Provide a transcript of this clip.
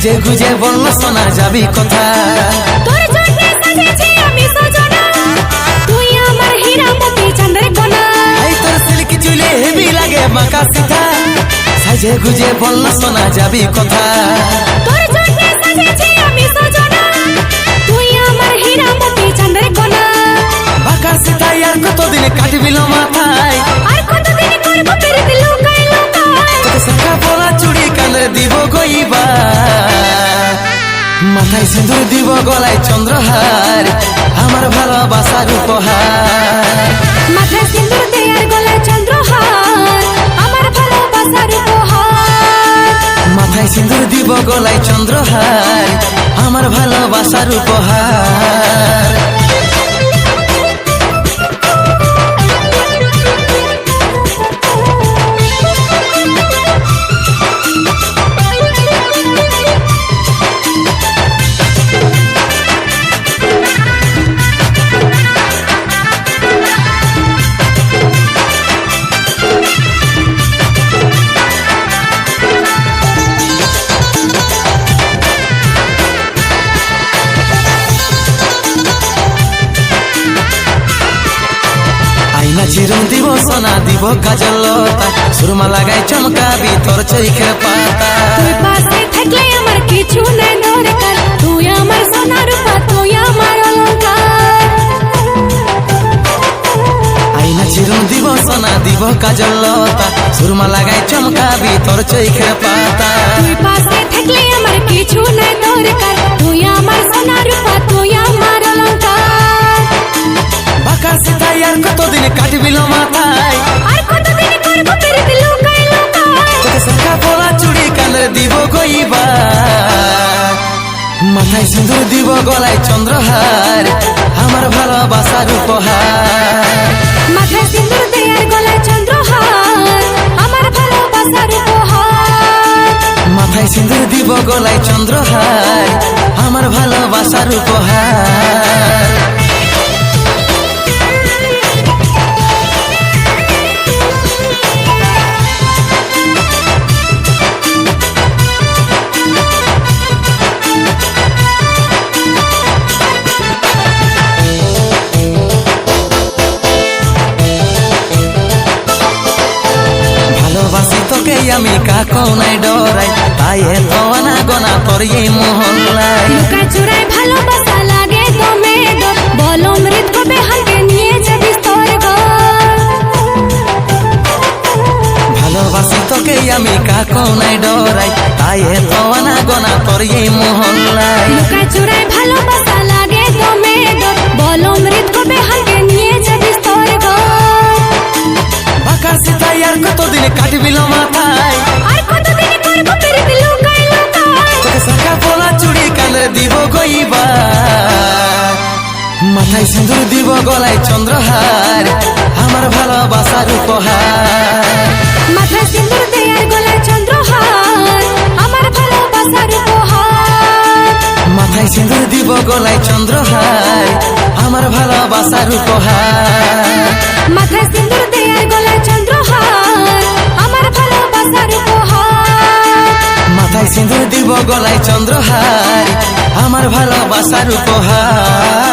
সাজে গুজে বলল শোনা যাবি কথা তোর জন্য সাজেছি আমি সজনা তুই আমার হীরা মতি চাঁদের কোনা এই তোর সিল্কি চুলে হেভি লাগে বাঁকা সিধা সাজে গুজে বলল শোনা যাবি কথা তোর জন্য সাজেছি আমি সজনা তুই আমার হীরা মতি চাঁদের কোনা বাঁকা সিধা আর কতদিন কাটবিল মাথায় আর কতদিন করব পেরিতে লুকাই লুকাই তোকে শাখা পলা চুড়ি কানে দিব গইবা মাথায় সিঁদুর দিব গলায় চন্দ্রহার আমার ভালোবাসার উপহার মাথায় সিঁদুর দেয়ার গলায় চন্দ্রহার আমার ভালোবাসার উপহার মাথায় সিঁদুর দিব গলায় চন্দ্রহার আমার ভালোবাসার উপহার চিরুন দিব সোনা দিব কাজলতা সুরমা লাগাই চমকাবি তোর চোখের পাতা তুই পাশে থাকলে আমার কিছু নাই দরকার তুই আমার সোনা রূপা তুই আমার অলংকার আইনা চিরুন দিব সোনা দিব কাজলতা সুরমা লাগাই চমকাবি তোর চোখের পাতা তুই পাশে থাকলে আমার কিছু নাই দরকার তুই আমার সোনা রূপা তুই আমার অলংকার বাঁকা সিধা আর কতদিন কাটবিল মাথায় আর কতদিন করব পেরিতে লুকাই লুকাই তোকে শাখা পলা চুড়ি কানে দিব গইবা মাথায় সিঁদুর দিব গলায় চন্দ্রহার আমার ভালোবাসার উপহার মাথায় সিঁদুর দেয়ার গলায় চন্দ্রহার আমার ভালোবাসার উপহার মাথায় সিঁদুর দিব গলায় চন্দ্রহার আমার ভালোবাসার উপহার আমি কাকো নাই ডরাই তাই এত আনাগোনা তোর এই মহল্লায় লুকা চুরাই ভালোবাসা লাগে দমে দম বল অমৃত কবে হাতে নিয়ে যাবি তোর ঘর ভালোবাসি তোকে আমি কাকো নাই ডরাই তাই এত আনাগোনা তোর এই মহল্লায় লুকা চুরাই ভালোবাসা লাগে দমে দম বল অমৃত কবে হাতে নিয়ে যাবি তোর ঘর বাঁকা সিধা আর কতদিন কাটবিল মাথায় আর কতদিন করব পেরিতে লুকাই লুকাই তোকে শাখা পলা চুড়ি কানে দিব গইবা মাথায় সিঁদুর দিব গলায় চন্দ্রহার আমার ভালোবাসার উপহার মাথায় সিঁদুর দেয়ার গলায় চন্দ্রহার আমার ভালোবাসার উপহার মাথায় সিঁদুর দিব গলায় চন্দ্রহার আমার ভালোবাসার উপহার মাথায় সিঁদুর দেয়ার গলায় চন্দ্রহার আমার ভালোবাসার উপহার মাথায় সিঁদুর দিব গলায় চন্দ্রহার আমার ভালোবাসার উপহার।